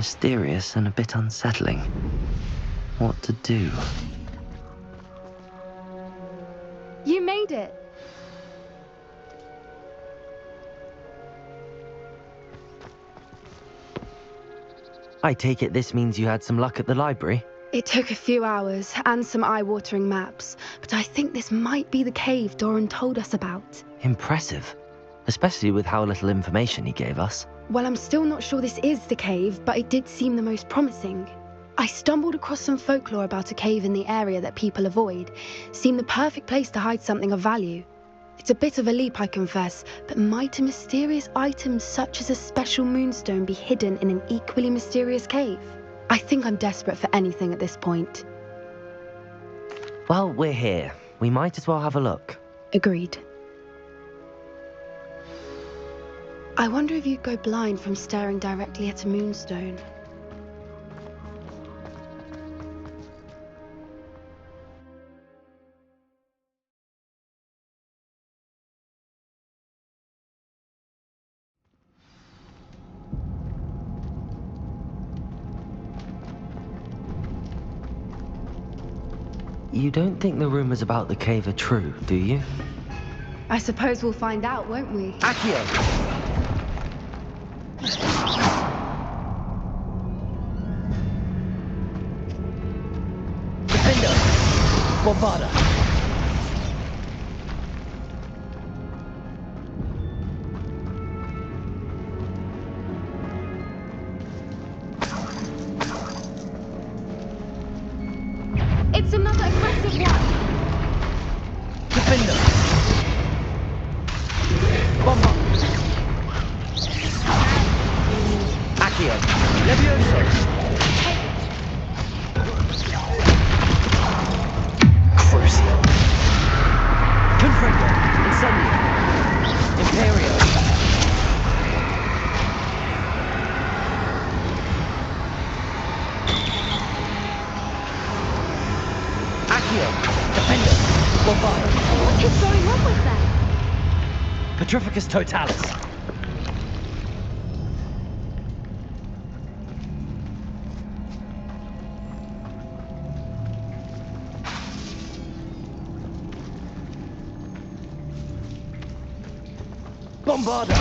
mysterious and a bit unsettling. What to do? You made it! I take it this means you had some luck at the library? It took a few hours and some eye-watering maps, but I think this might be the cave Doran told us about. Impressive. Especially with how little information he gave us. Well, I'm still not sure this is the cave, but it did seem the most promising. I stumbled across some folklore about a cave in the area that people avoid. Seemed the perfect place to hide something of value. It's a bit of a leap, I confess, but might a mysterious item such as a special moonstone be hidden in an equally mysterious cave? I think I'm desperate for anything at this point. Well, we're here. We might as well have a look. Agreed. I wonder if you'd go blind from staring directly at a moonstone. You don't think the rumors about the cave are true, do you? I suppose we'll find out, won't we? Accio! Defender! Bombarda! It's another aggressive one! Defender! Bomba! Accio! Levioso! Crucio! Confringo! Incendio! Imperio! Accio! Defender! Bombarda! What is going on with them? Petrificus Totalis! Bombarda!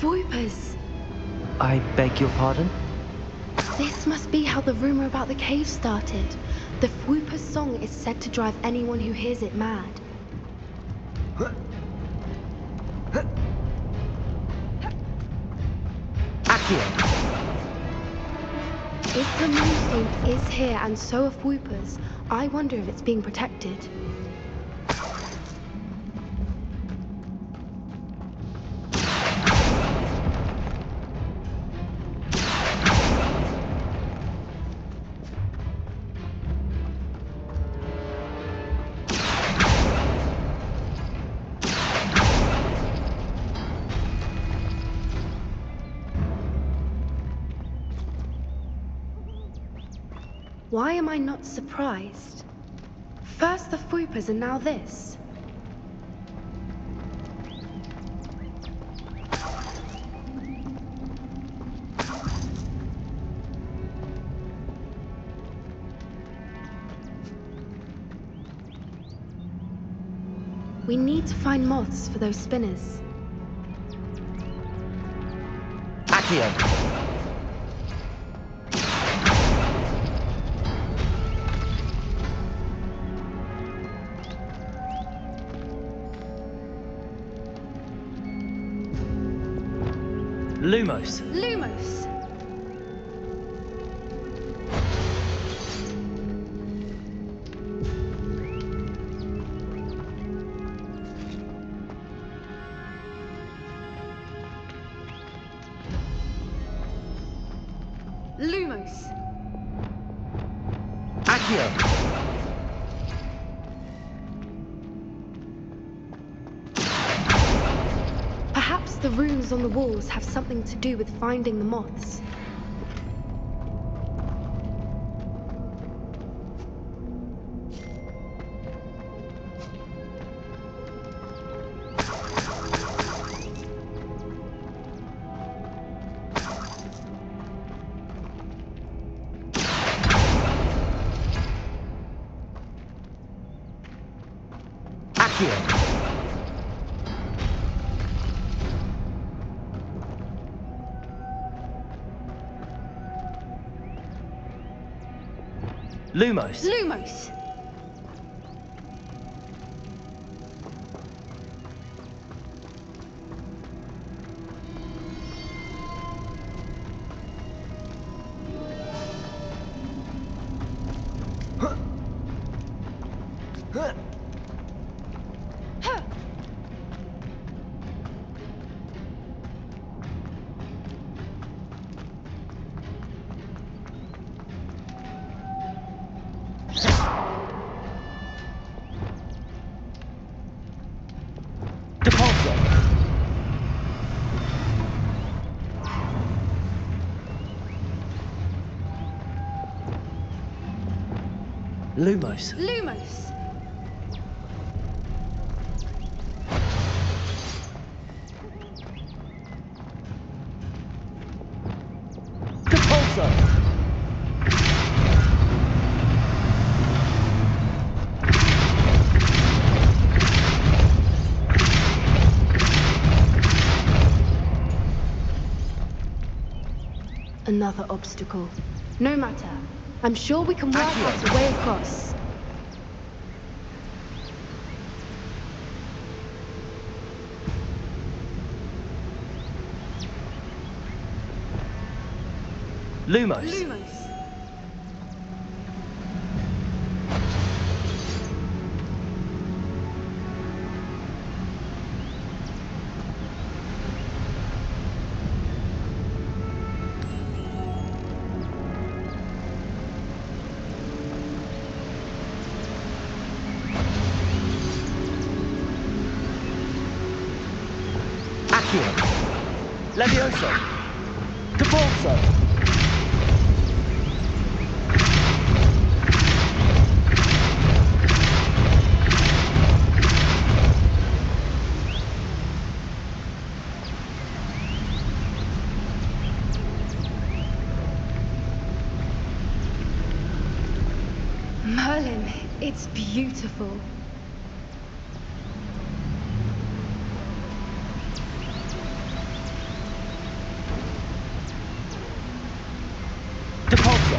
Voipers! I beg your pardon? This must be how the rumor about the cave started. The Fwooper's song is said to drive anyone who hears it mad. Accio! If the moonstone is here and so are Fwoopers, I wonder if it's being protected. Why am I not surprised? First the Fwoopers and now this. We need to find moths for those spinners. Accio! Lumos! Lumos! Accio! Perhaps the runes on the walls have something to do with finding the moths. Accio! Lumos! Lumos! Depulso! Lumos! Lumos! Depulso! Another obstacle. No matter. I'm sure we can work Accio. out a way across. Lumos! Lumos! Accio! Levioso! Depulso! Merlin, it's beautiful. Depulso!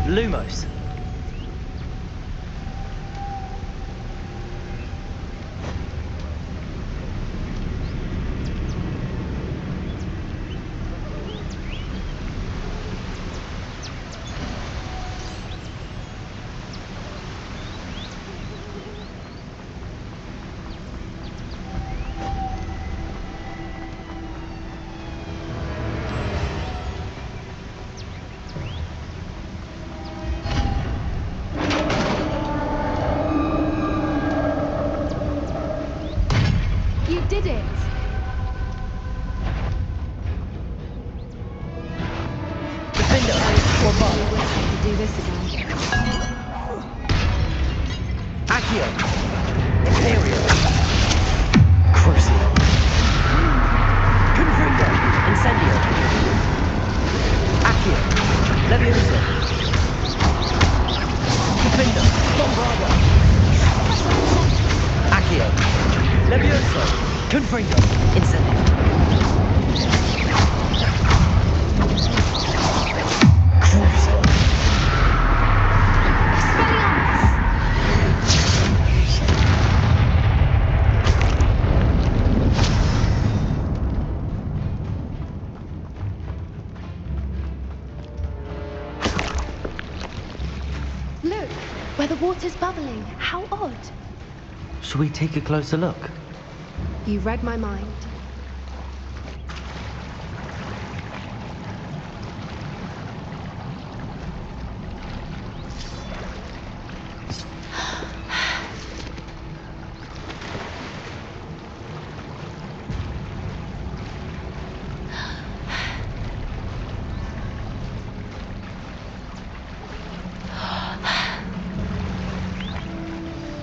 Lumos! You did it! Defender! I Bombard! wish I could do this again. Accio! Imperial! Crucio! Confringo! Incendio! Accio! Levioso! Defender! Bombarda! Accio! Levioso! Confringo! Incendio! Crucio! Expelliarmus! Look, where the water's bubbling. How odd. Shall we take a closer look? You read my mind.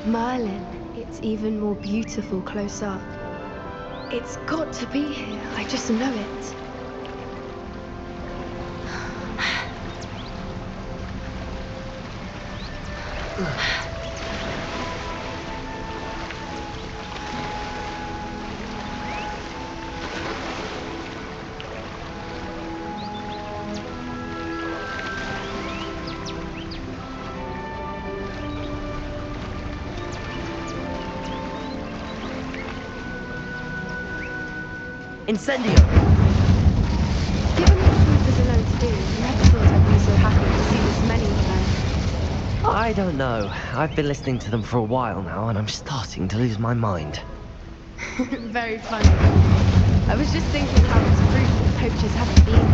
Merlin, it's even more beautiful close up. It's got to be here, I just know it. Incendio! Given what Troopers are known to do, I never thought I'd be so happy to see this many of them. I don't know. I've been listening to them for a while now, and I'm starting to lose my mind. Very funny. I was just thinking how it's proof that poachers haven't been,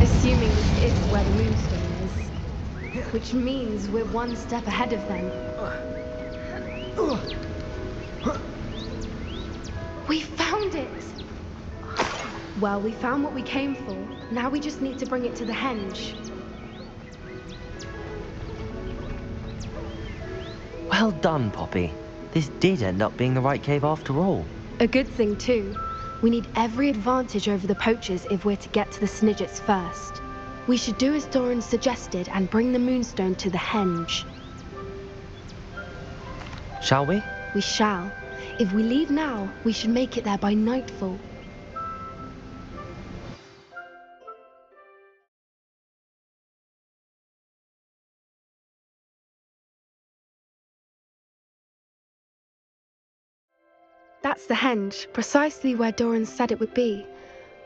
assuming this is where the moonstone is. Which means we're one step ahead of them. We found it! Well, we found what we came for. Now we just need to bring it to the henge. Well done, Poppy. This did end up being the right cave after all. A good thing, too. We need every advantage over the poachers if we're to get to the Snidgets first. We should do as Doran suggested and bring the moonstone to the henge. Shall we? We shall. If we leave now, we should make it there by nightfall. That's the henge, precisely where Doran said it would be.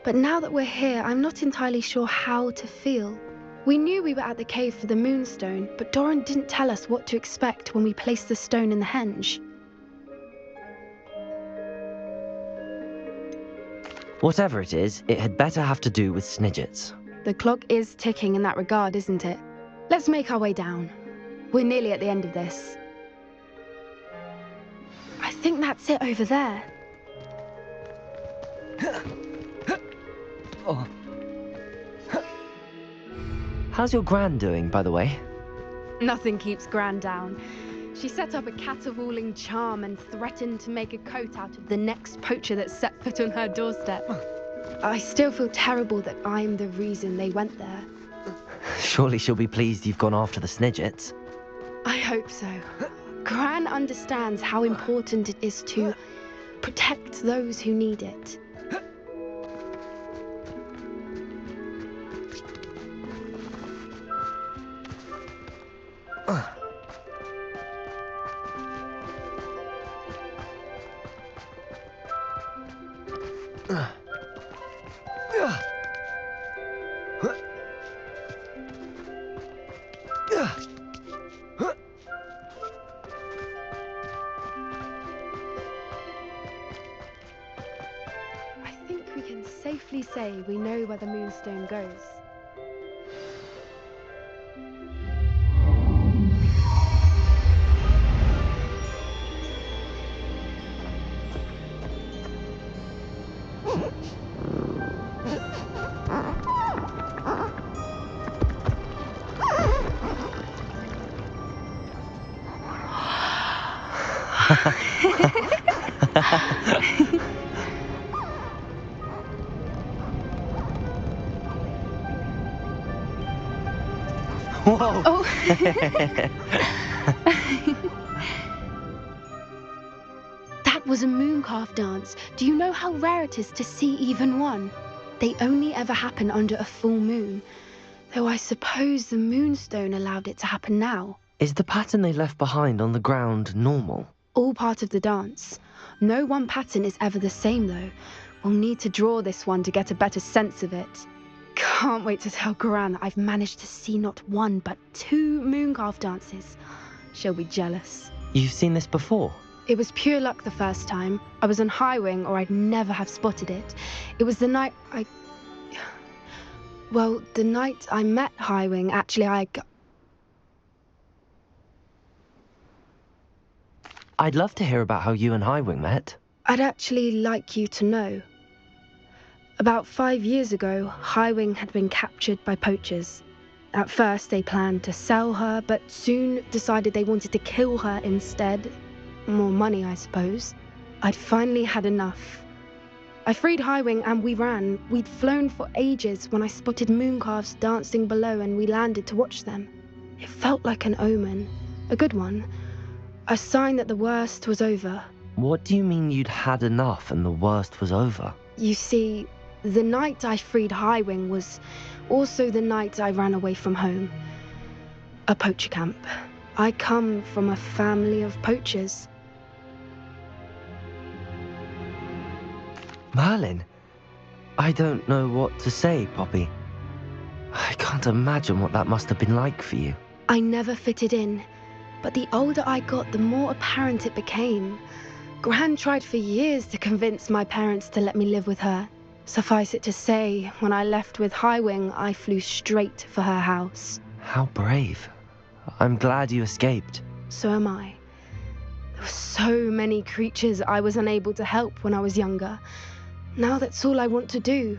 But now that we're here, I'm not entirely sure how to feel. We knew we were at the cave for the moonstone, but Doran didn't tell us what to expect when we placed the stone in the henge. Whatever it is, it had better have to do with Snidgets. The clock is ticking in that regard, isn't it? Let's make our way down. We're nearly at the end of this. I think that's it over there. Oh. How's your Gran doing, by the way? Nothing keeps Gran down. She set up a caterwauling charm and threatened to make a coat out of the next poacher that set foot on her doorstep. I still feel terrible that I'm the reason they went there. Surely she'll be pleased you've gone after the Snidgets. I hope so. Gran understands how important it is to protect those who need it. I think we can safely say we know where the moonstone goes. Whoa! Oh! That was a mooncalf dance. Do you know how rare it is to see even one? They only ever happen under a full moon. Though I suppose the moonstone allowed it to happen now. Is the pattern they left behind on the ground normal? All part of the dance. No one pattern is ever the same though. We'll need to draw this one to get a better sense of it. Can't wait to tell Gran that I've managed to see not one but two mooncalf dances. she'll be jealous. You've seen this before? It was pure luck the first time. I was on Highwing, or I'd never have spotted it. It was the night the night I met Highwing, actually, I'd love to hear about how you and Highwing met. I'd actually like you to know. About 5 years ago, Highwing had been captured by poachers. At first, they planned to sell her, but soon decided they wanted to kill her instead. More money, I suppose. I'd finally had enough. I freed Highwing and we ran. We'd flown for ages when I spotted mooncalves dancing below and we landed to watch them. It felt like an omen. A good one. A sign that the worst was over. What do you mean you'd had enough and the worst was over? You see, the night I freed Highwing was also the night I ran away from home. A poacher camp. I come from a family of poachers. Merlin? I don't know what to say, Poppy. I can't imagine what that must have been like for you. I never fitted in, but the older I got, the more apparent it became. Gran tried for years to convince my parents to let me live with her. Suffice it to say, when I left with Highwing, I flew straight for her house. How brave. I'm glad you escaped. So am I. There were so many creatures I was unable to help when I was younger. Now that's all I want to do.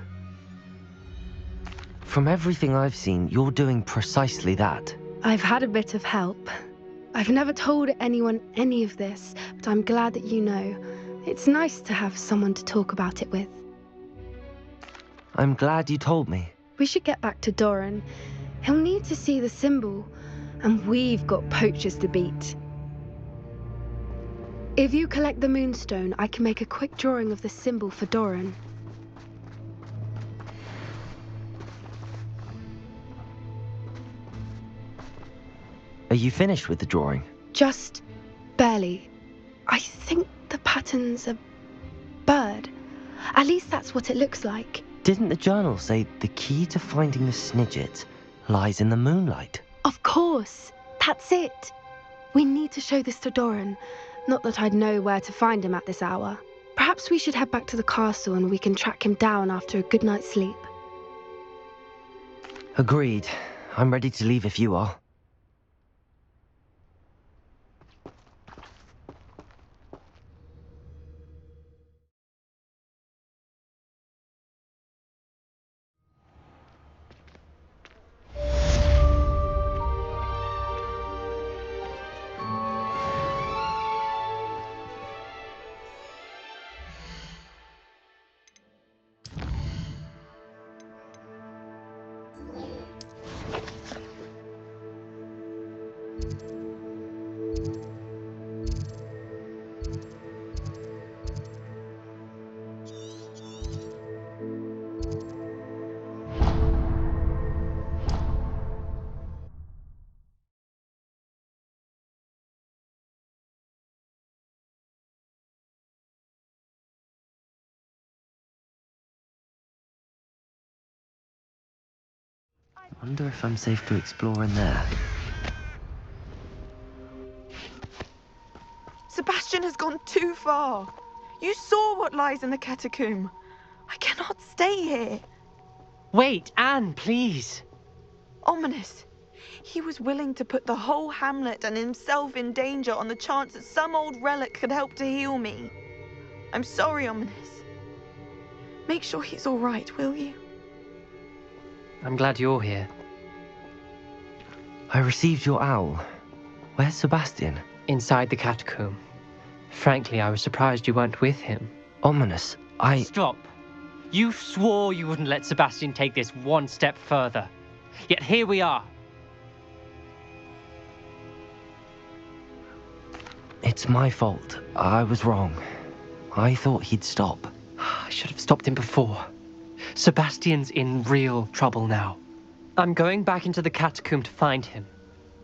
From everything I've seen, you're doing precisely that. I've had a bit of help. I've never told anyone any of this, but I'm glad that you know. It's nice to have someone to talk about it with. I'm glad you told me. We should get back to Doran. He'll need to see the symbol, and we've got poachers to beat. If you collect the moonstone, I can make a quick drawing of the symbol for Doran. Are you finished with the drawing? Just barely. I think the pattern's a bird. At least that's what it looks like. Didn't the journal say the key to finding the Snidget lies in the moonlight? Of course. That's it. We need to show this to Doran. Not that I'd know where to find him at this hour. Perhaps we should head back to the castle and we can track him down after a good night's sleep. Agreed. I'm ready to leave if you are. Wonder if I'm safe to explore in there. Sebastian has gone too far. You saw what lies in the catacomb. I cannot stay here. Wait, Anne, please. Ominous. He was willing to put the whole hamlet and himself in danger on the chance that some old relic could help to heal me. I'm sorry, Ominous. Make sure he's all right, will you? I'm glad you're here. I received your owl. Where's Sebastian? Inside the catacomb. Frankly, I was surprised you weren't with him. Ominous, Stop. You swore you wouldn't let Sebastian take this one step further. Yet here we are. It's my fault. I was wrong. I thought he'd stop. I should have stopped him before. Sebastian's in real trouble now. I'm going back into the catacomb to find him.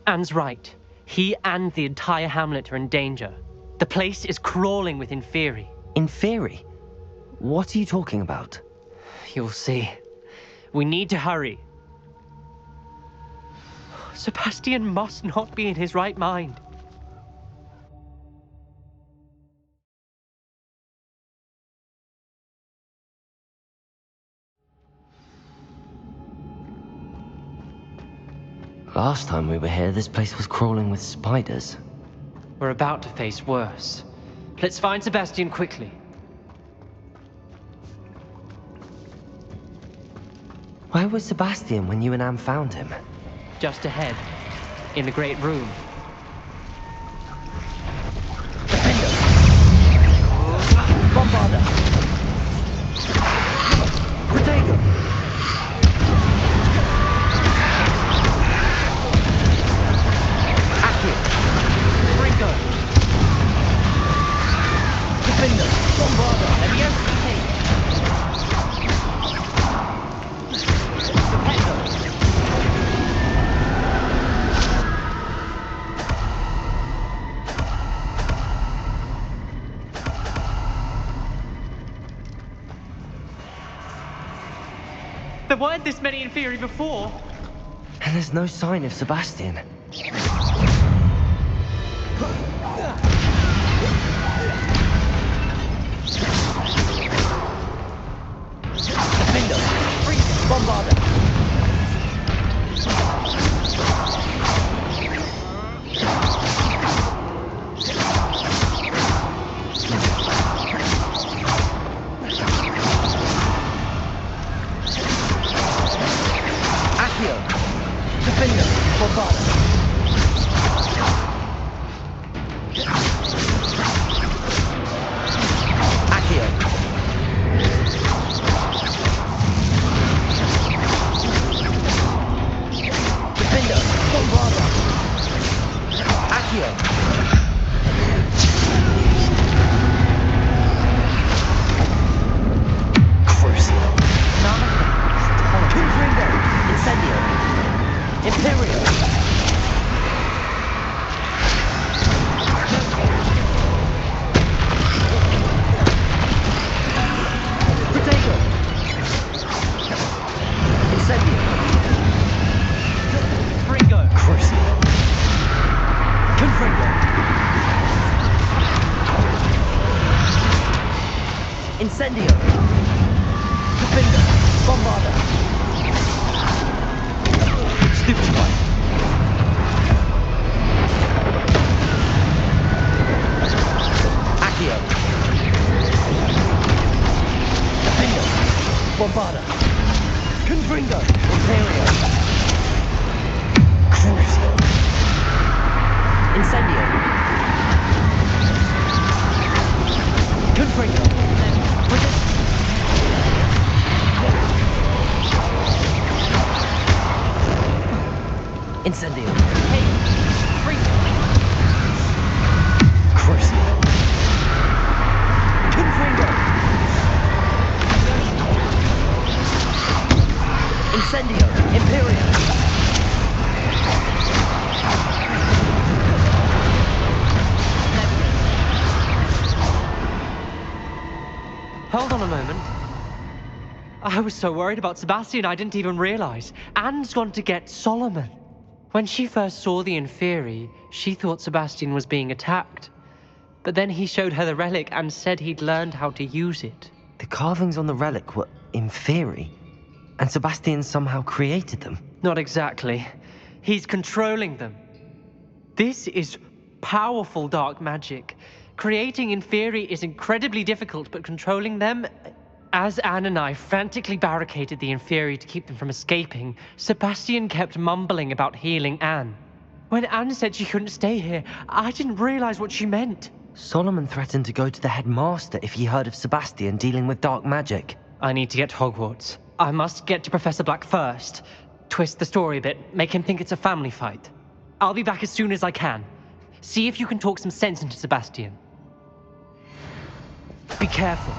Anne's right. He and the entire hamlet are in danger. The place is crawling with Inferi. Inferi? What are you talking about? You'll see. We need to hurry. Sebastian must not be in his right mind. Last time we were here, this place was crawling with spiders. We're about to face worse. Let's find Sebastian quickly. Where was Sebastian when you and Anne found him? Just ahead, in the great room. Bombarda! Protego! Accio! Ringo! Defender! Bombarda! Leviosa! There weren't this many Inferi before. And there's no sign of Sebastian. Defender! Freeze! Bombarda! Defender, Bakar. Accio. Defender, Bombarda. Accio. Crucio. Confringo. Incendio. Imperial! Protego! Incendio! Ringo! Crucio! Confringo! Incendio! Defender! Bombarda! Stupefy! Accio! Defender! Bombarda! Confringo! Imperial! Crucio! Incendio! Confringo! Incendio! Hey! Ringo! Crucio! Confringo! Incendio! Imperial! Hold on a moment. I was so worried about Sebastian I didn't even realize. Anne's gone to get Solomon. When she first saw the Inferi, she thought Sebastian was being attacked. But then he showed her the relic and said he'd learned how to use it. The carvings on the relic were Inferi, and Sebastian somehow created them. Not exactly. He's controlling them. This is powerful dark magic. Creating Inferi is incredibly difficult, but controlling them... As Anne and I frantically barricaded the Inferi to keep them from escaping, Sebastian kept mumbling about healing Anne. When Anne said she couldn't stay here, I didn't realize what she meant. Solomon threatened to go to the headmaster if he heard of Sebastian dealing with dark magic. I need to get to Hogwarts. I must get to Professor Black first. Twist the story a bit, make him think it's a family fight. I'll be back as soon as I can. See if you can talk some sense into Sebastian. Be careful.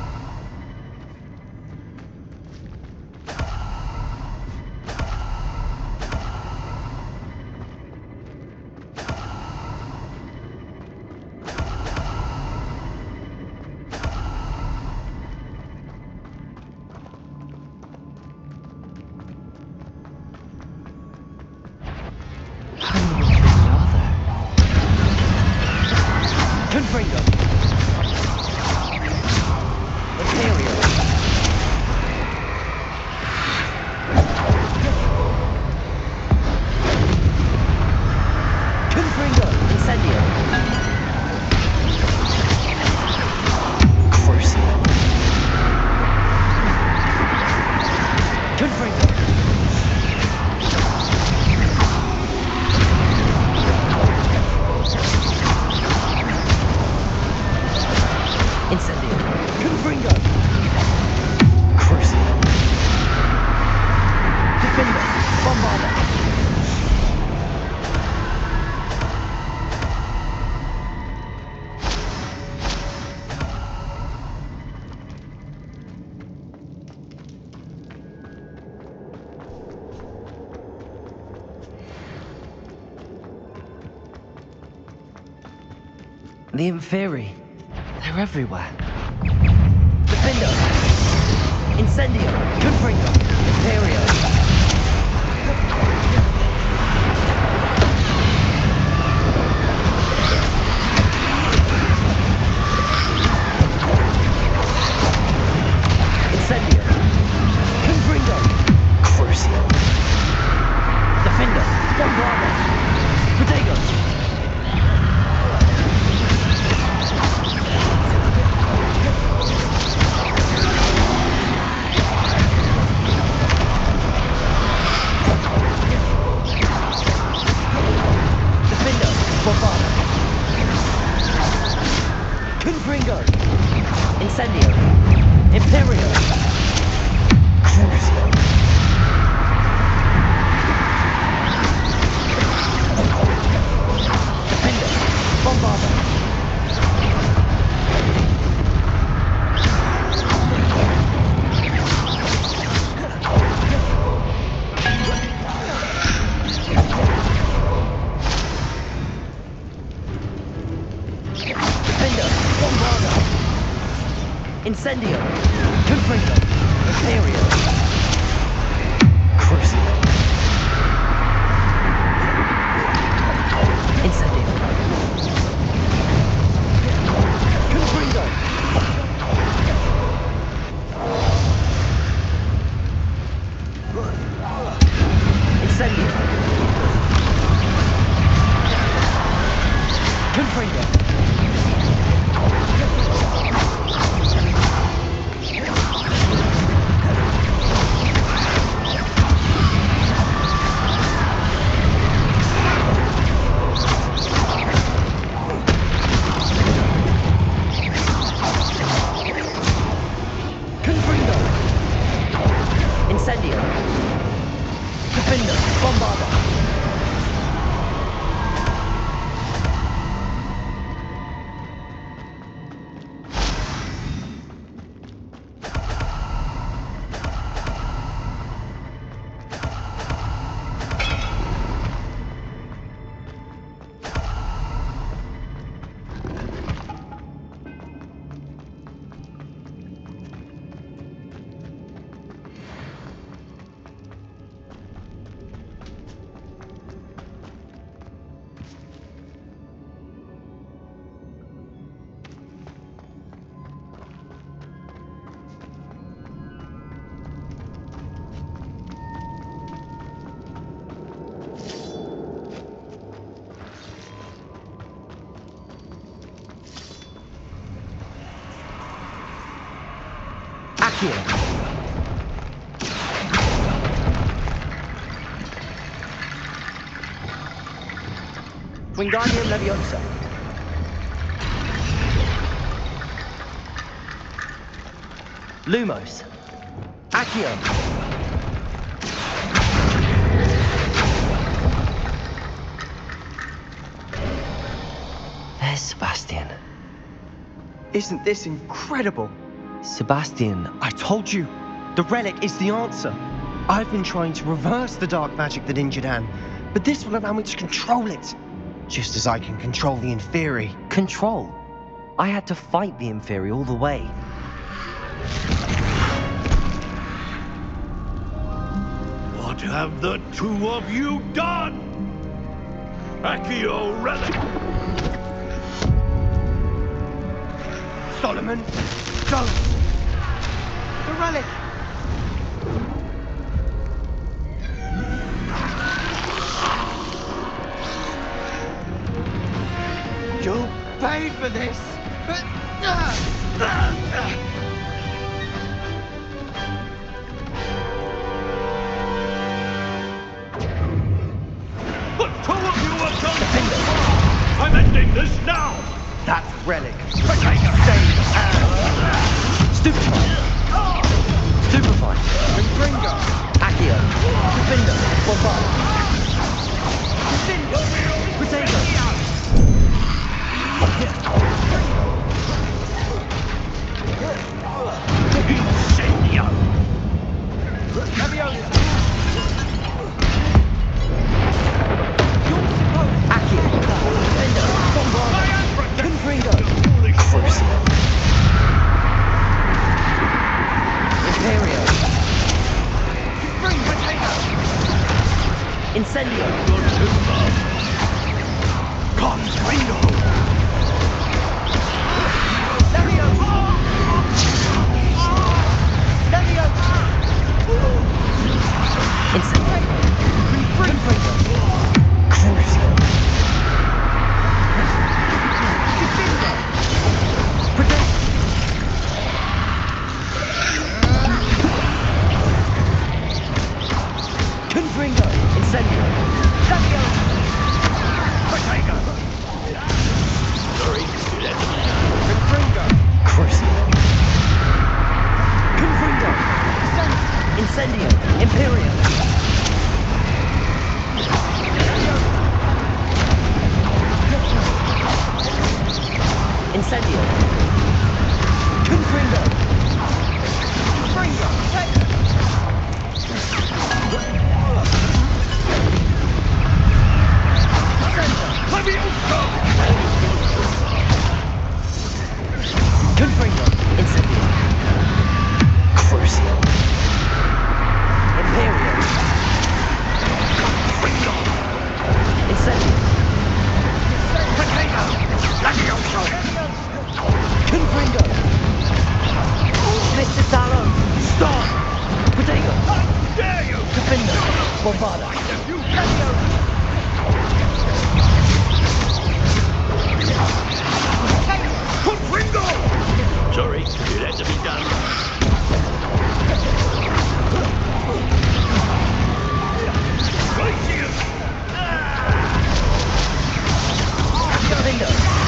Confringo! Imperial! The Inferi. They're everywhere. Defender! Incendio! Confringo! Imperio! Incendio! Confringo! Crucio! Defender! Bombardo! Protego! Bombardo. Confringo. Incendio. Imperio. Crucio. Defender. Bombardo. Incendio! Confringo! Imperio! Crucio! Incendio! Confringo! Incendio! Confringo! Incendio! Defender! Bombardo! Accio! Wingardium Leviosa! Lumos! Accio! There's Sebastian. Isn't this incredible? Sebastian, I told you, the relic is the answer. I've been trying to reverse the dark magic that injured Anne, but this will allow me to control it. Just as I can control the Inferi. control. I had to fight the Inferi all the way. What have the two of you done? Accio relic! Solomon, don't! The relic! You'll pay for this! The two of you have done too far! I'm ending this now! That relic! Save Anne! Stupefy! Stupefy! Ringo! Accio! Defender! Bombardo! Protego! Incendio! Leviosa! Accio! Defender! Bombardo! Confringo!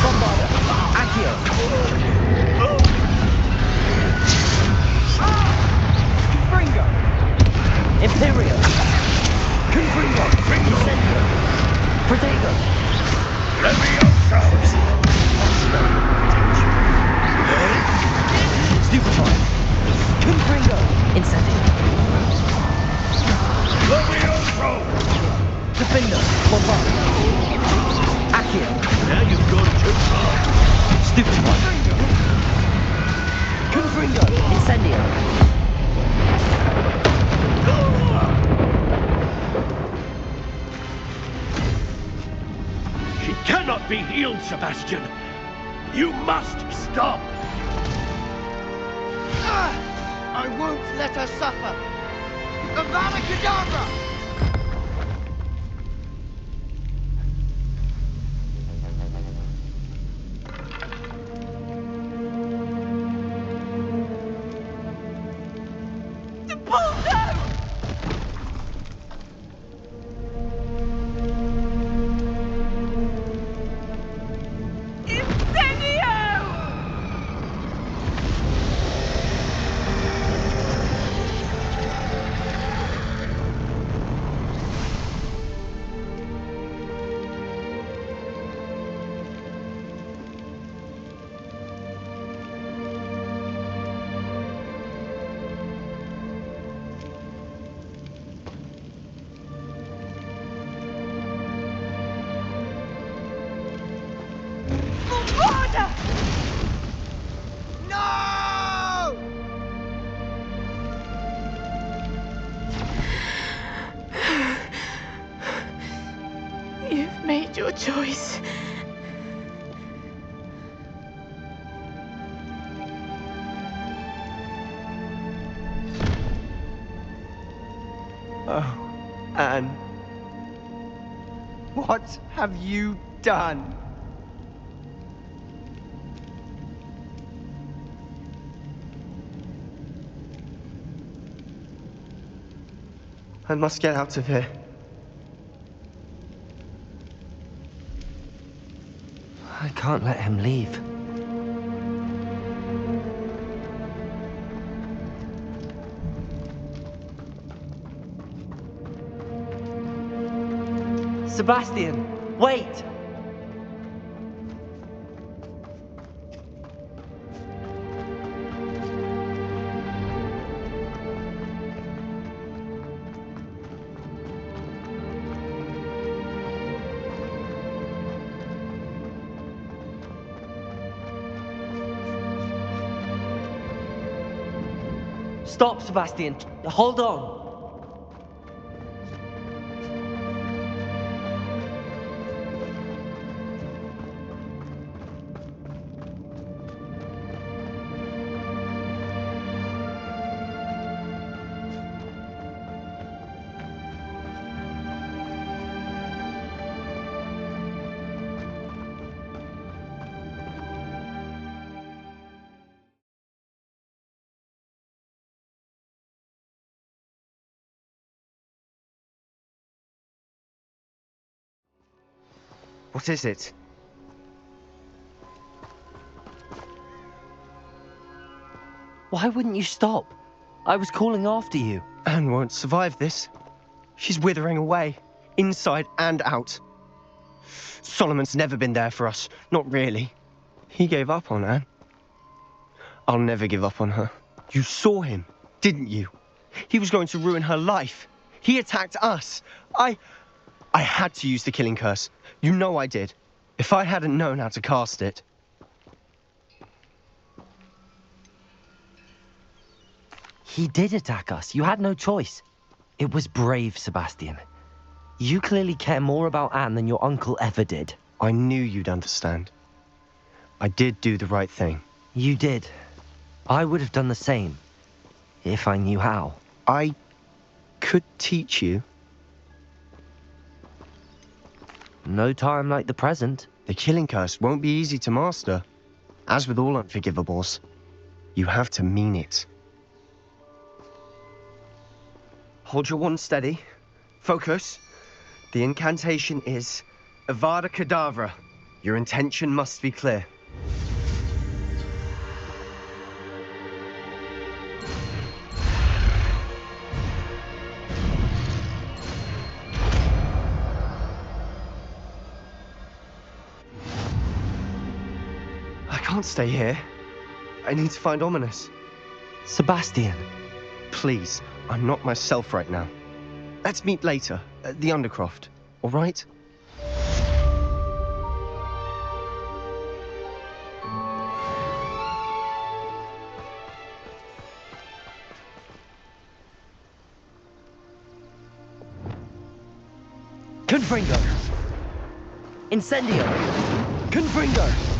Bombarda! Accio! Confringo! Imperio! Confringo! Incendio! Protego! Levioso! Stupefy! Confringo! Incendio! Levioso! Defender! Bombard! Accio! Now you've gone too far. Stupefy! Confringo! Incendio! She cannot be healed, Sebastian. You must stop. I won't let her suffer! Avada Kedavra! No! You've made your choice. Oh, Anne. What have you done? I must get out of here. I can't let him leave. Sebastian, wait! Stop, Sebastian. Hold on. What is it? Why wouldn't you stop? I was calling after you. Anne won't survive this. She's withering away, inside and out. Solomon's never been there for us, not really. He gave up on Anne. I'll never give up on her. You saw him, didn't you? He was going to ruin her life. He attacked us. I had to use the killing curse. You know I did. If I hadn't known how to cast it. He did attack us. You had no choice. It was brave, Sebastian. You clearly care more about Anne than your uncle ever did. I knew you'd understand. I did do the right thing. You did. I would have done the same, if I knew how. I could teach you. No time like the present. The killing curse won't be easy to master. As with all unforgivables, you have to mean it. Hold your wand steady. Focus. The incantation is Avada Kedavra. Your intention must be clear. I can't stay here. I need to find Ominous. Sebastian. Please, I'm not myself right now. Let's meet later at the Undercroft, all right? Confringo. Incendio. Confringo.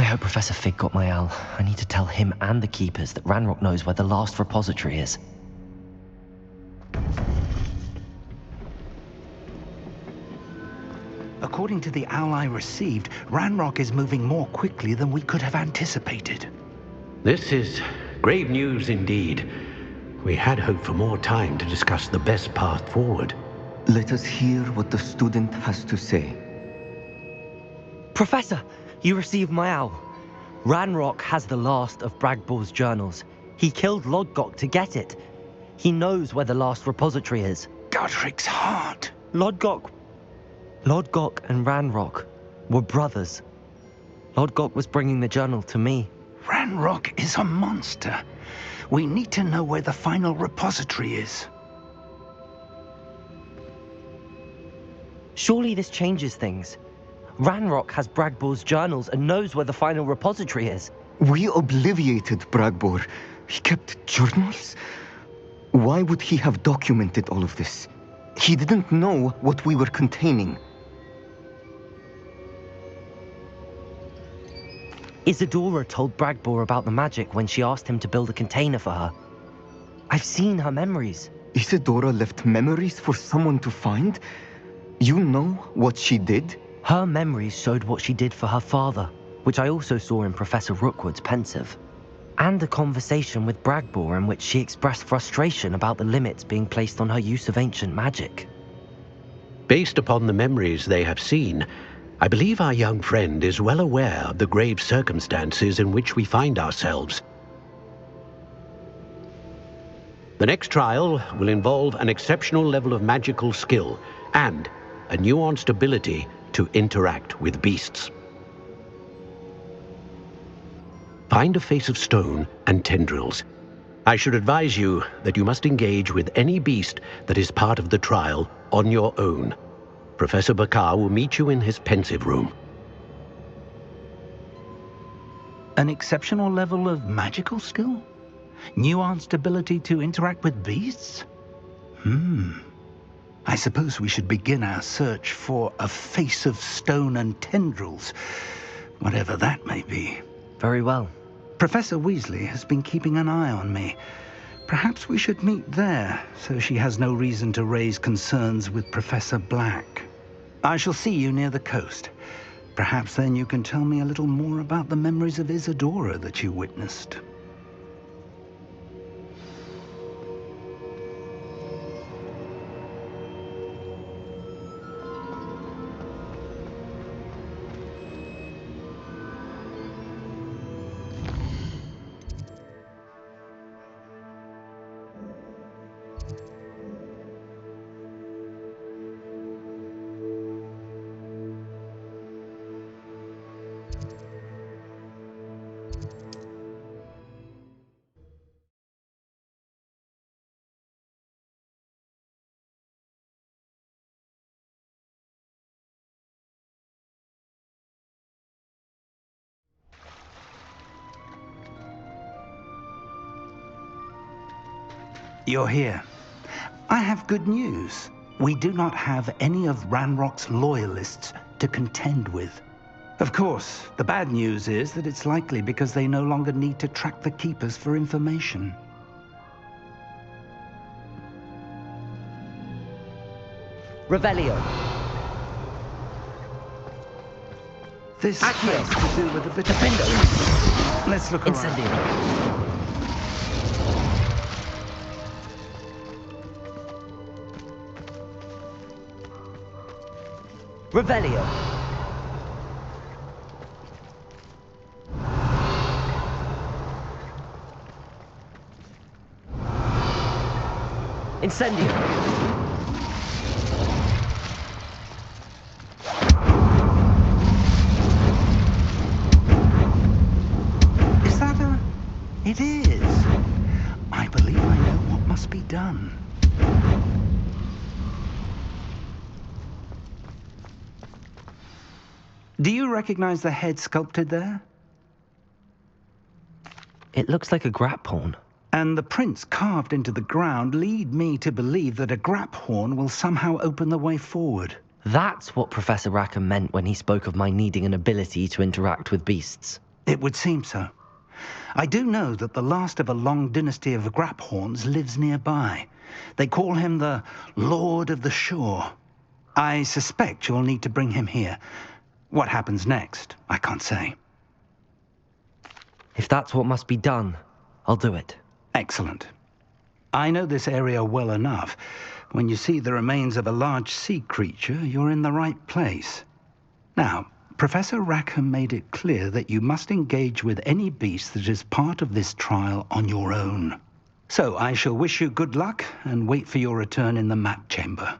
I hope Professor Fig got my owl. I need to tell him and the Keepers that Ranrock knows where the last repository is. According to the owl I received, Ranrock is moving more quickly than we could have anticipated. This is grave news indeed. We had hoped for more time to discuss the best path forward. Let us hear what the student has to say. Professor, you received my owl. Ranrock has the last of Bragbor's journals. He killed Lodgok to get it. He knows where the last repository is. Godric's heart. Lodgok and Ranrock were brothers. Lodgok was bringing the journal to me. Ranrock is a monster. We need to know where the final repository is. Surely this changes things. Ranrock has Bragbor's journals and knows where the final repository is. We obliviated Bragbor. He kept journals? Why would he have documented all of this? He didn't know what we were containing. Isadora told Bragbor about the magic when she asked him to build a container for her. I've seen her memories. Isadora left memories for someone to find? You know what she did? Her memories showed what she did for her father, which I also saw in Professor Rookwood's pensive. And a conversation with Bragbor in which she expressed frustration about the limits being placed on her use of ancient magic. Based upon the memories they have seen, I believe our young friend is well aware of the grave circumstances in which we find ourselves. The next trial will involve an exceptional level of magical skill and a nuanced ability to interact with beasts. Find a face of stone and tendrils. I should advise you that you must engage with any beast that is part of the trial on your own. Professor Bakar will meet you in his pensive room. An exceptional level of magical skill? Nuanced ability to interact with beasts? I suppose we should begin our search for a face of stone and tendrils, whatever that may be. Very well. Professor Weasley has been keeping an eye on me. Perhaps we should meet there, so she has no reason to raise concerns with Professor Black. I shall see you near the coast. Perhaps then you can tell me a little more about the memories of Isadora that you witnessed. You're here. I have good news. We do not have any of Ranrock's loyalists to contend with. Of course, the bad news is that it's likely because they no longer need to track the Keepers for information. Revelio. This Accio. place could do with a bit of Defendo. Let's look around. Incendio. Revelio. Incendio. Is that a... It is. I believe I know what must be done. Do you recognize the head sculpted there? It looks like a grapphorn. And the prints carved into the ground lead me to believe that a graphorn will somehow open the way forward. That's what Professor Rackham meant when he spoke of my needing an ability to interact with beasts. It would seem so. I do know that the last of a long dynasty of graphorns lives nearby. They call him the Lord of the Shore. I suspect you'll need to bring him here. What happens next, I can't say. If that's what must be done, I'll do it. Excellent. I know this area well enough. When you see the remains of a large sea creature, you're in the right place. Now, Professor Rackham made it clear that you must engage with any beast that is part of this trial on your own. So I shall wish you good luck and wait for your return in the map chamber.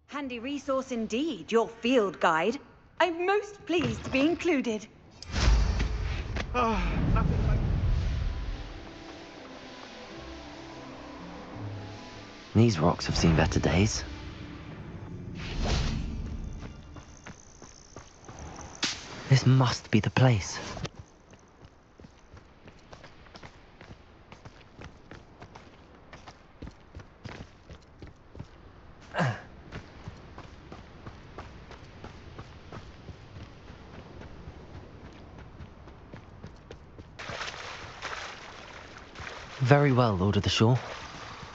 Handy resource indeed, your field guide. I'm most pleased to be included. These rocks have seen better days. This must be the place. Very well, Lord of the Shore.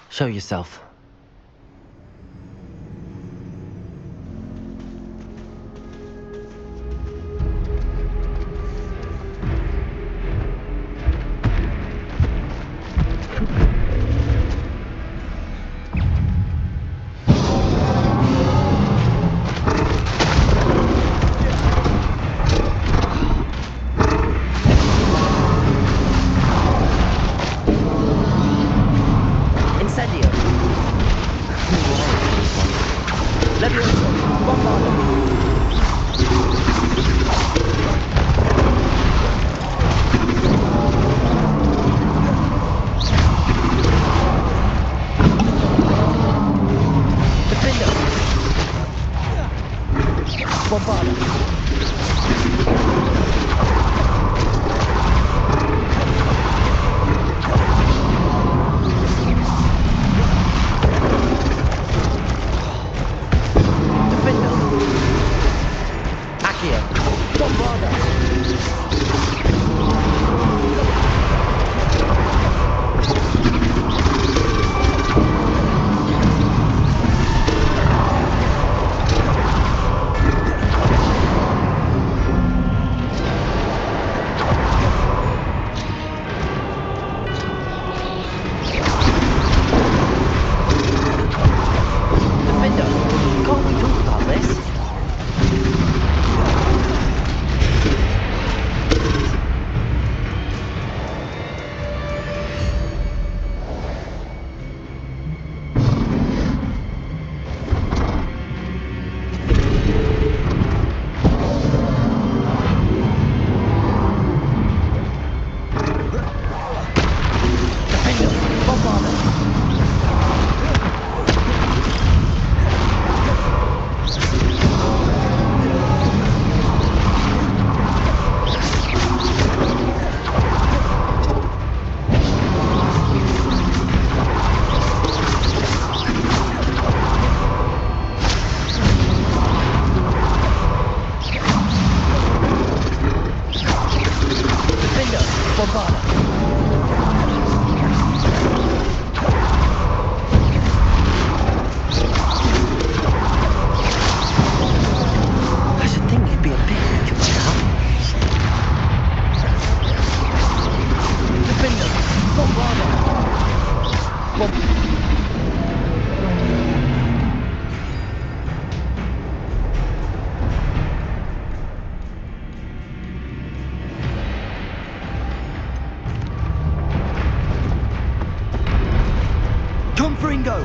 Show yourself. Incendio! Levioso! Bombardo! Defendo! Bombardo! Defendo! I should think you'd be a bit weaker by now. Defender, bombarded. Confringo!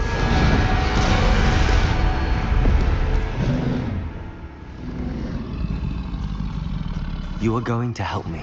You are going to help me.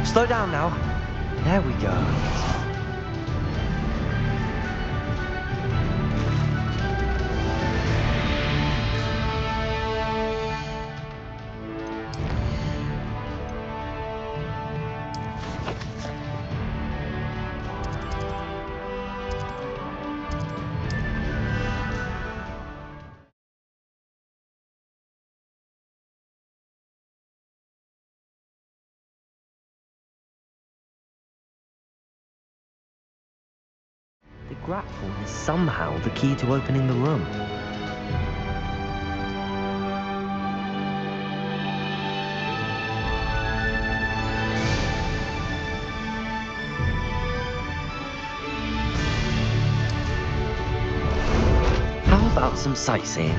Slow down now. There we go. The grapple is somehow the key to opening the room. How about some sightseeing?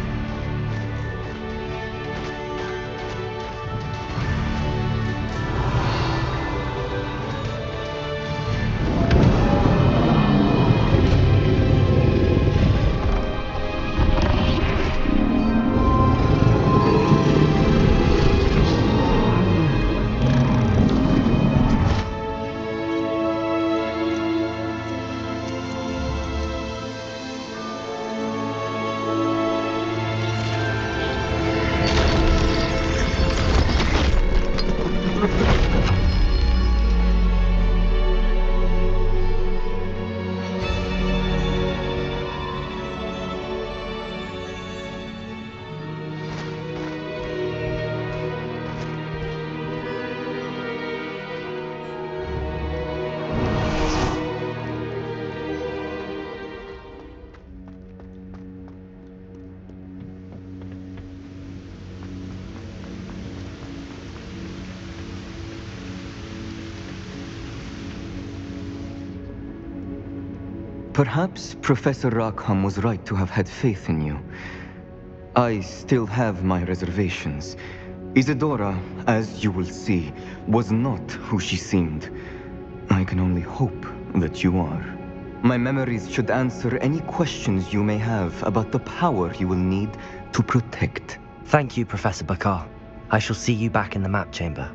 Perhaps Professor Rackham was right to have had faith in you. I still have my reservations. Isadora, as you will see, was not who she seemed. I can only hope that you are. My memories should answer any questions you may have about the power you will need to protect. Thank you, Professor Bakar. I shall see you back in the map chamber.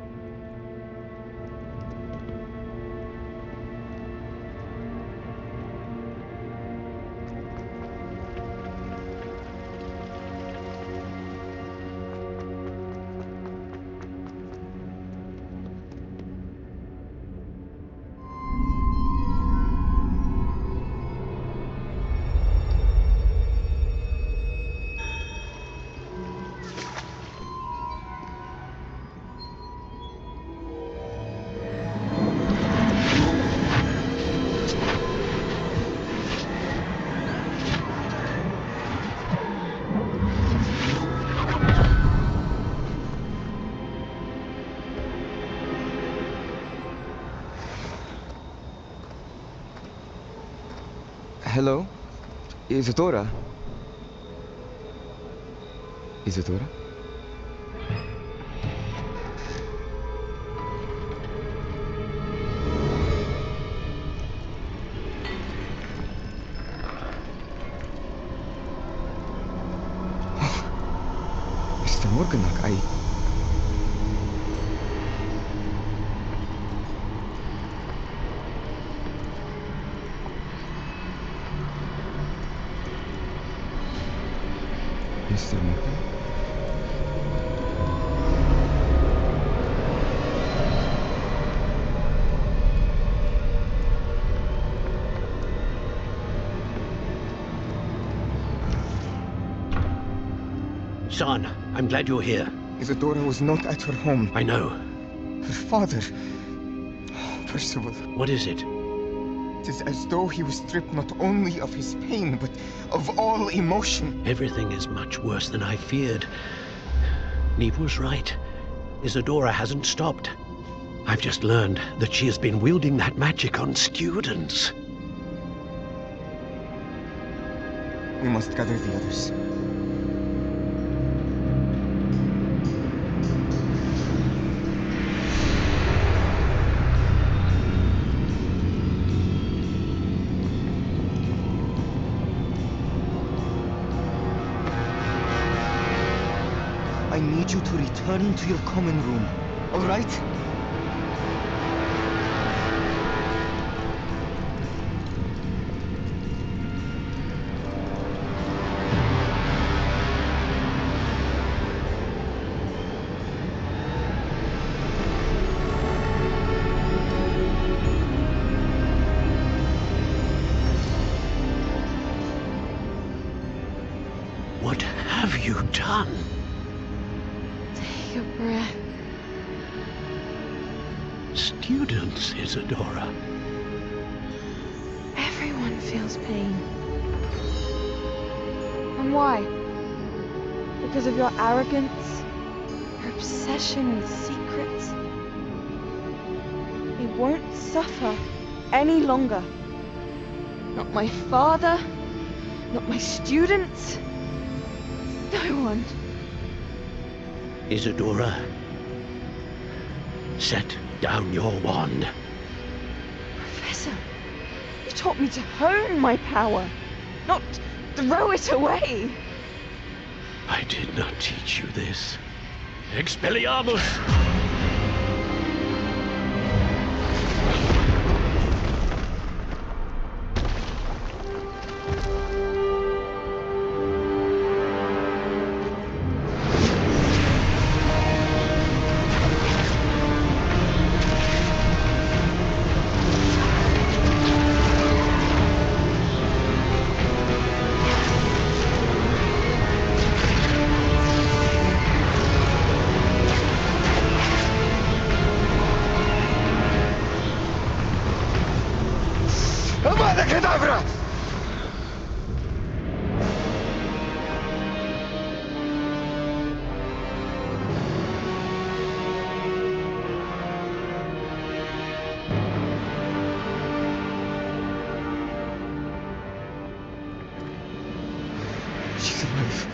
Hello? Isadora? Isadora? Mr. Morganach, Mr. Morgan? Son, I'm glad you're here. Isadora was not at her home. I know. Her father... Percival. What is it? It is as though he was stripped not only of his pain, but of all emotion. Everything is much worse than I feared. Neve was right. Isadora hasn't stopped. I've just learned that she has been wielding that magic on students. We must gather the others. I need you to return to your common room, all right? What have you done? Take a breath. Students, Isadora. Everyone feels pain. And why? Because of your arrogance? Your obsession with secrets? We won't suffer any longer. Not my father, not my students, no one. Isadora, set down your wand. Professor, you taught me to hone my power, not throw it away. I did not teach you this. Expelliarmus! Avada Kedavra! She's alive.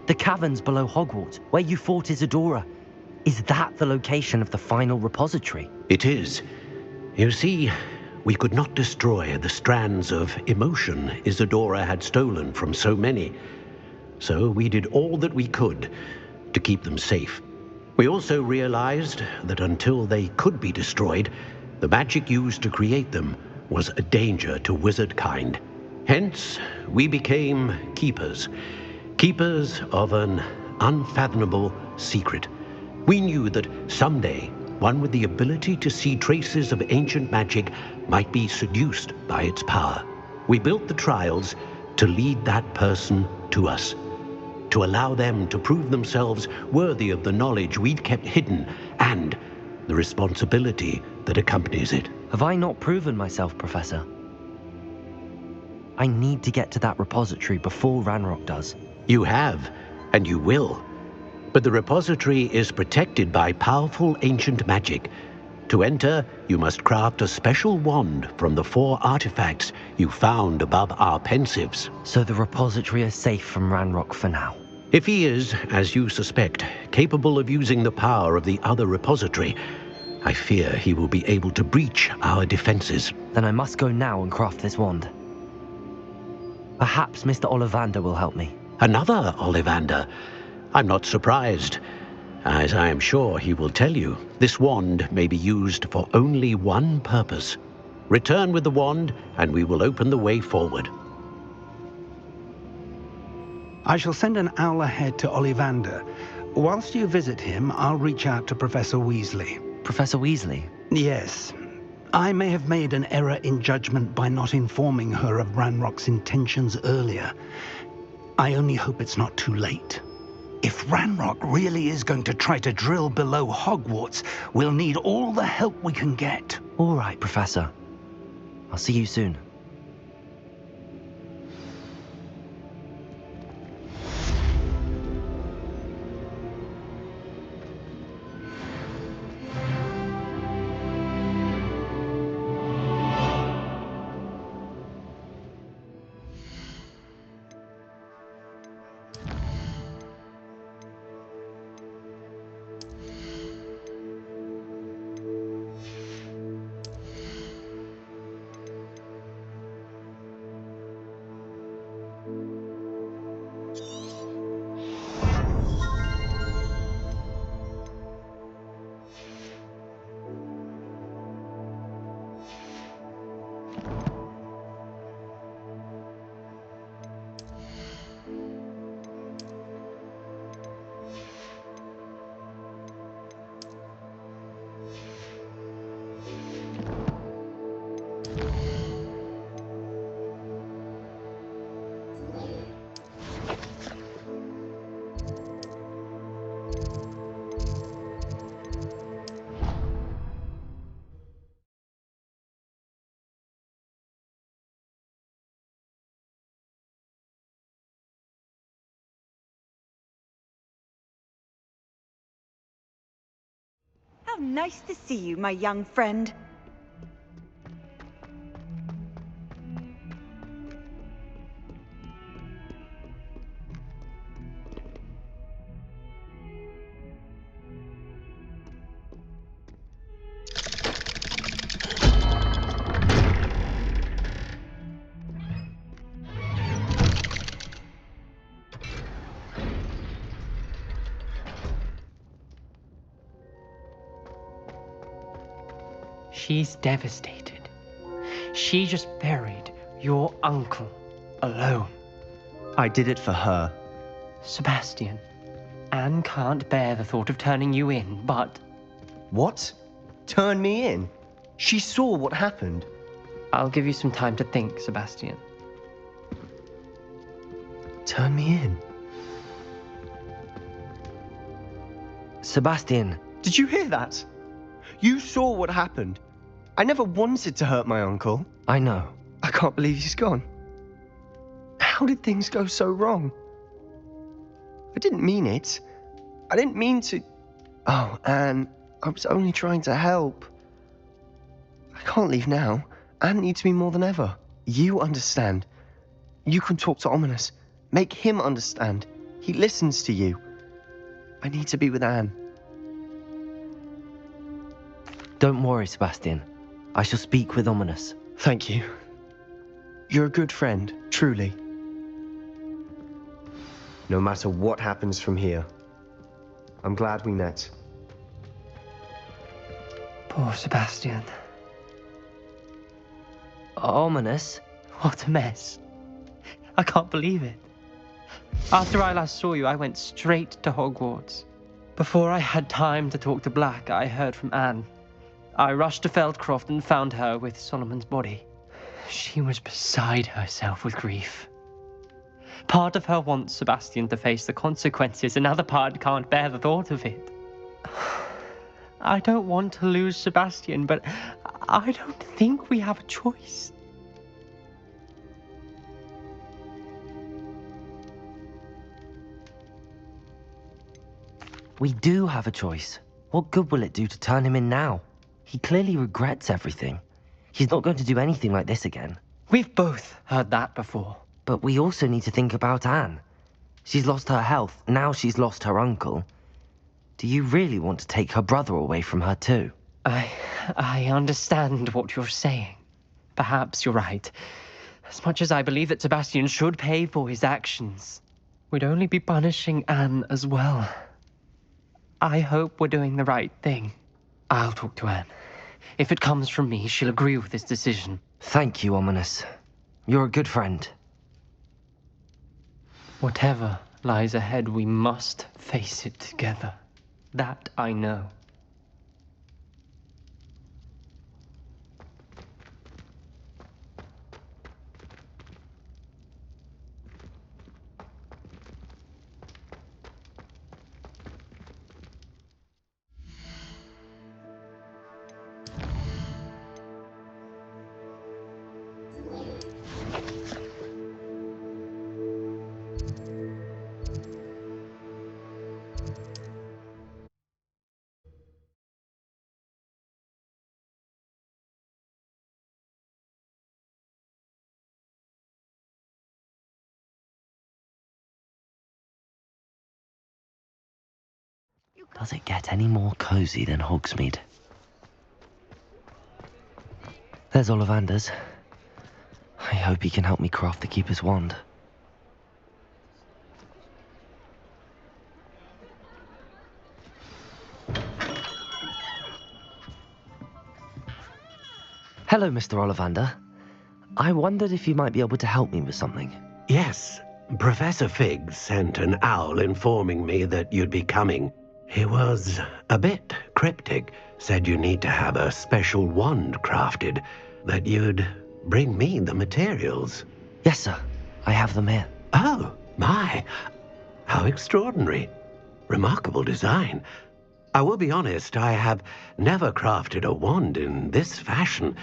The caverns below Hogwarts, where you fought Isadora. Is that the location of the final repository? It is. You see, we could not destroy the strands of emotion Isadora had stolen from so many. So we did all that we could to keep them safe. We also realized that until they could be destroyed, the magic used to create them was a danger to wizard kind. Hence, we became keepers. Keepers of an unfathomable secret. We knew that someday, one with the ability to see traces of ancient magic might be seduced by its power. We built the trials to lead that person to us, to allow them to prove themselves worthy of the knowledge we'd kept hidden and the responsibility that accompanies it. Have I not proven myself, Professor? I need to get to that repository before Ranrock does. You have, and you will. But the repository is protected by powerful ancient magic. To enter, you must craft a special wand from the 4 artifacts you found above our pensives. So the repository is safe from Ranrock for now. If he is, as you suspect, capable of using the power of the other repository, I fear he will be able to breach our defenses. Then I must go now and craft this wand. Perhaps Mr. Ollivander will help me. Another Ollivander? I'm not surprised. As I am sure he will tell you, this wand may be used for only one purpose. Return with the wand, and we will open the way forward. I shall send an owl ahead to Ollivander. Whilst you visit him, I'll reach out to Professor Weasley. Professor Weasley? Yes. I may have made an error in judgment by not informing her of Ranrock's intentions earlier. I only hope it's not too late. If Ranrock really is going to try to drill below Hogwarts, we'll need all the help we can get. All right, Professor. I'll see you soon. How nice to see you, my young friend. She's devastated. She just buried your uncle alone. I did it for her. Sebastian, Anne can't bear the thought of turning you in, but... What? Turn me in? She saw what happened. I'll give you some time to think, Sebastian. Turn me in? Sebastian. Did you hear that? You saw what happened. I never wanted to hurt my uncle. I know. I can't believe he's gone. How did things go so wrong? I didn't mean it. I didn't mean to... Oh, Anne, I was only trying to help. I can't leave now. Anne needs me more than ever. You understand. You can talk to Ominous. Make him understand. He listens to you. I need to be with Anne. Don't worry, Sebastian. I shall speak with Ominous. Thank you. You're a good friend, truly. No matter what happens from here, I'm glad we met. Poor Sebastian. Ominous? What a mess. I can't believe it. After I last saw you, I went straight to Hogwarts. Before I had time to talk to Black, I heard from Anne. I rushed to Feldcroft and found her with Solomon's body. She was beside herself with grief. Part of her wants Sebastian to face the consequences, another part can't bear the thought of it. I don't want to lose Sebastian, but I don't think we have a choice. We do have a choice. What good will it do to turn him in now? He clearly regrets everything. He's not going to do anything like this again. We've both heard that before. But we also need to think about Anne. She's lost her health, now she's lost her uncle. Do you really want to take her brother away from her too? I understand what you're saying. Perhaps you're right. As much as I believe that Sebastian should pay for his actions, we'd only be punishing Anne as well. I hope we're doing the right thing. I'll talk to Anne. If it comes from me, she'll agree with this decision. Thank you, Ominous. You're a good friend. Whatever lies ahead, we must face it together. That I know. Does it get any more cozy than Hogsmeade? There's Ollivanders. I hope he can help me craft the Keeper's wand. Hello, Mr. Ollivander. I wondered if you might be able to help me with something. Yes, Professor Fig sent an owl informing me that you'd be coming. He was a bit cryptic, said you need to have a special wand crafted, that you'd bring me the materials. Yes, sir. I have them here. Oh, my. How extraordinary. Remarkable design. I will be honest, I have never crafted a wand in this fashion.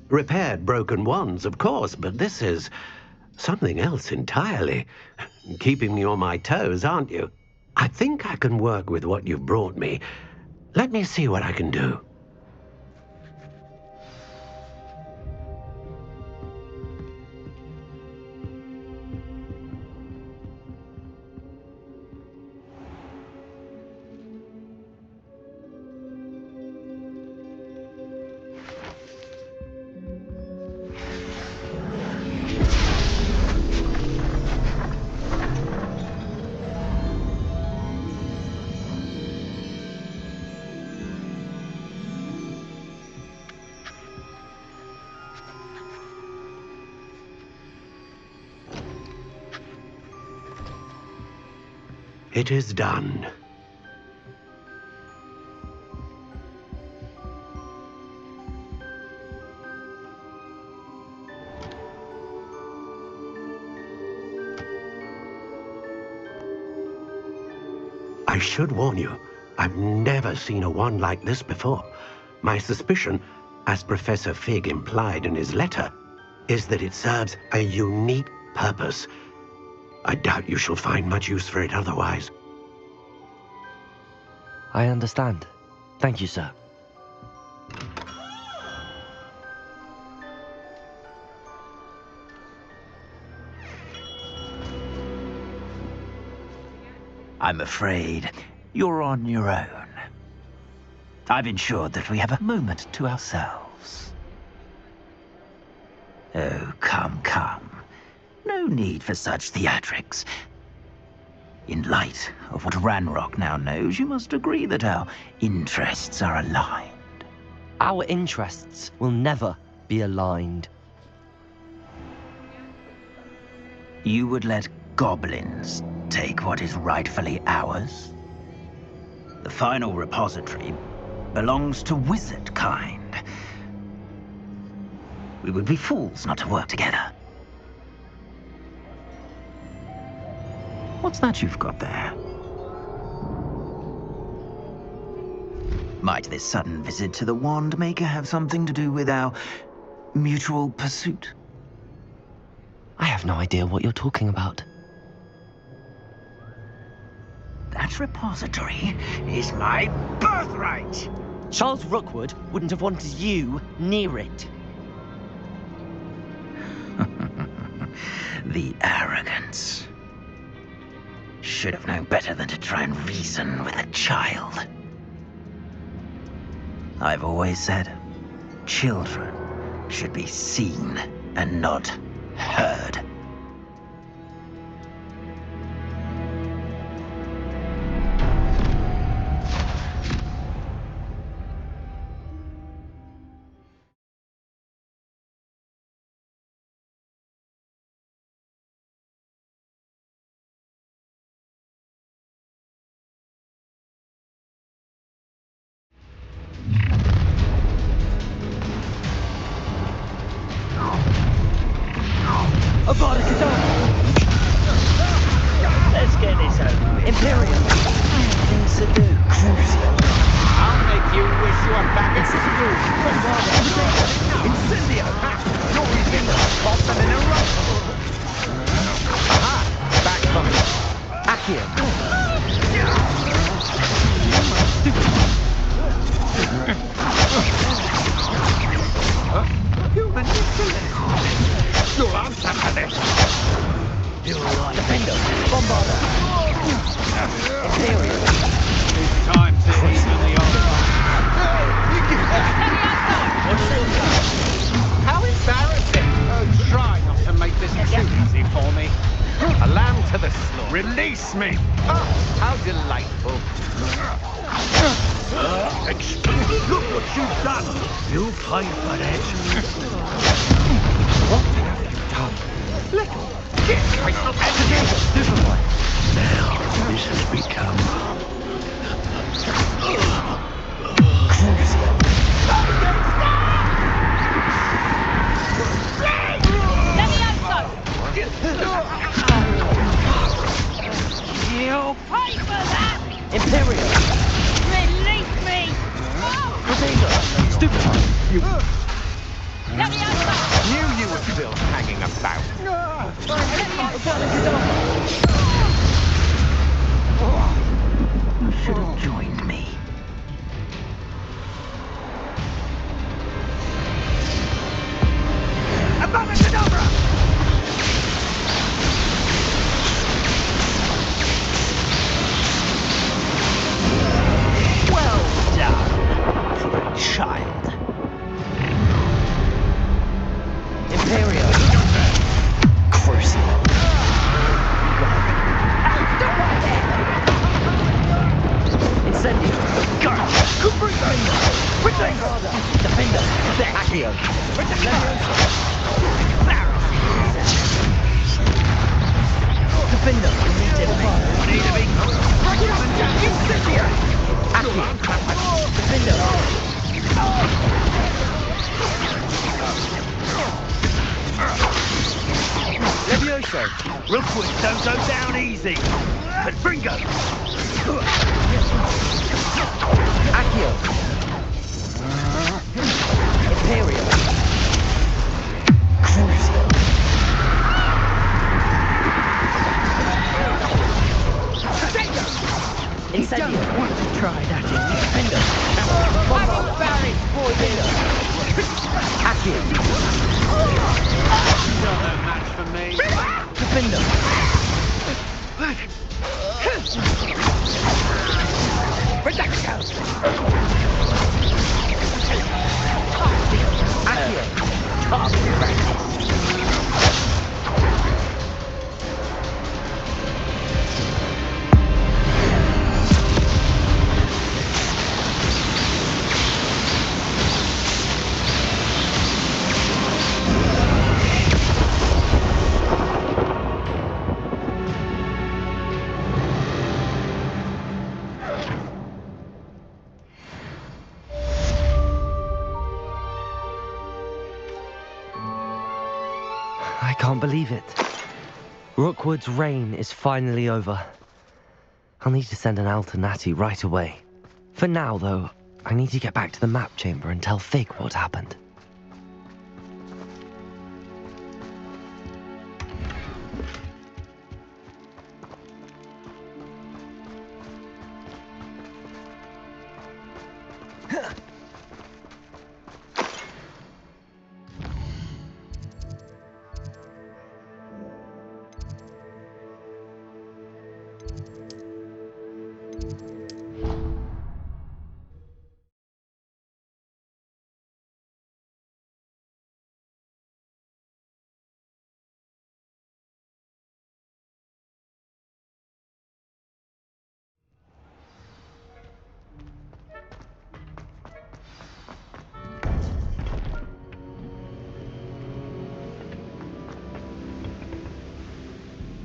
Repaired broken wands, of course, but this is something else entirely. Keeping me on my toes, aren't you? I think I can work with what you've brought me. Let me see what I can do. It is done. I should warn you, I've never seen a wand like this before. My suspicion, as Professor Fig implied in his letter, is that it serves a unique purpose. I doubt you shall find much use for it otherwise. I understand. Thank you, sir. I'm afraid you're on your own. I've ensured that we have a moment to ourselves. Oh, come, come. No need for such theatrics. In light of what Ranrock now knows, you must agree that our interests are aligned. Our interests will never be aligned. You would let goblins take what is rightfully ours? The final repository belongs to wizard kind. We would be fools not to work together. What's that you've got there? Might this sudden visit to the Wand Maker have something to do with our mutual pursuit? I have no idea what you're talking about. That repository is my birthright! Charles Rookwood wouldn't have wanted you near it. The arrogance. Should have known better than to try and reason with a child. I've always said, children should be seen and not heard. Let's get this over with. Imperium. Things to do. I'll make you wish you were back at school. Incendio! You're in the spots and in a rush! Aha! Back from it. Accio. You manipulate. You'll answer for this. Defender. Bombarder. Imperium. It's time to even the odds. How embarrassing! Oh, try not to make this too easy for me. A lamb to the slaughter. Release me! Oh, how delightful. Look what you've done! You pay for it! What have you done? Little disgraceful entity! Now, this has become... You'll pay for that! Imperium. Release me! Stupid. You Let me answer! knew you were still hanging about. You should have joined me. Well done for a child. Imperium. Crucible. Incendio. Defender. Accio. Defender. Defender. Levioso. Rookwood don't go down easy! Confringo! Accio. Imperium. Incendio. Don't want to try that in Defender. Accio. Not no match for me. Defender. Accio. I can't believe it. Rookwood's reign is finally over. I'll need to send an alternati right away. For now, though, I need to get back to the map chamber and tell Fig what happened.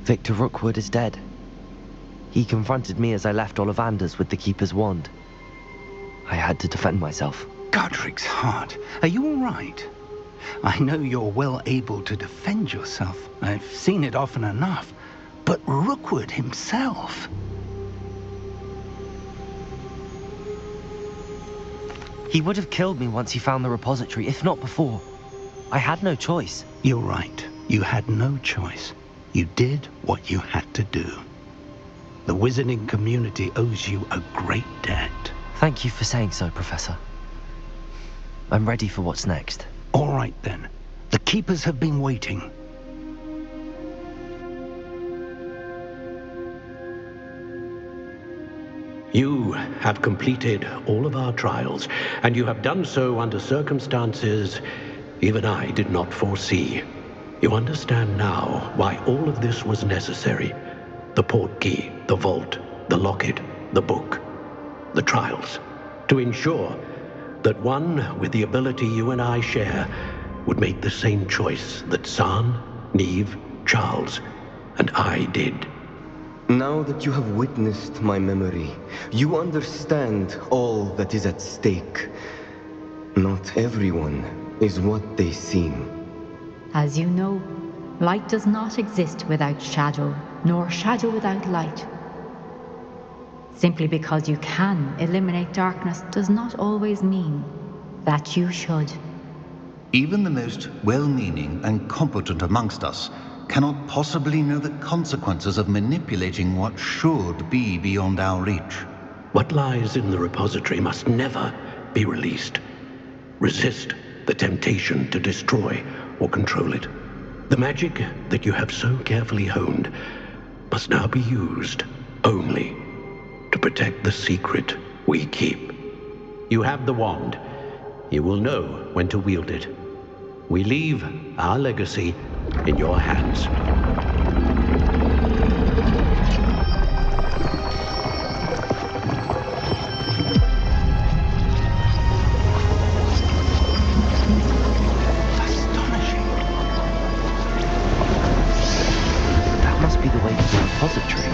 Victor Rookwood is dead. He confronted me as I left Ollivander's with the Keeper's wand. I had to defend myself. Godric's heart, are you all right? I know you're well able to defend yourself. I've seen it often enough. But Rookwood himself... He would have killed me once he found the repository, if not before. I had no choice. You're right. You had no choice. You did what you had to do. The wizarding community owes you a great debt. Thank you for saying so, Professor. I'm ready for what's next. All right, then. The Keepers have been waiting. You have completed all of our trials, and you have done so under circumstances even I did not foresee. You understand now why all of this was necessary. The portkey, the vault, the locket, the book, the trials. To ensure that one with the ability you and I share would make the same choice that San, Neve, Charles, and I did. Now that you have witnessed my memory, you understand all that is at stake. Not everyone is what they seem. As you know, light does not exist without shadow, nor shadow without light. Simply because you can eliminate darkness does not always mean that you should. Even the most well-meaning and competent amongst us cannot possibly know the consequences of manipulating what should be beyond our reach. What lies in the repository must never be released. Resist the temptation to destroy or control it. The magic that you have so carefully honed must now be used only to protect the secret we keep. You have the wand. You will know when to wield it. We leave our legacy in your hands. That must be the way to the repository.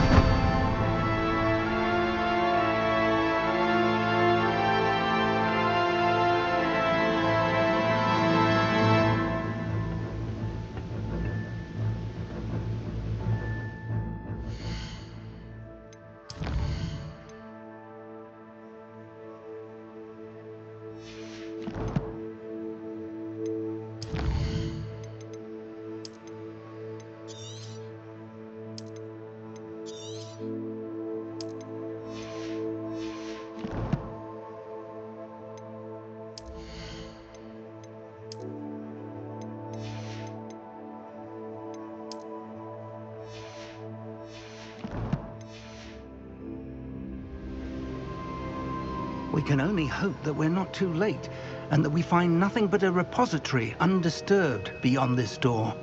We can only hope that we're not too late, and that we find nothing but a repository undisturbed beyond this door.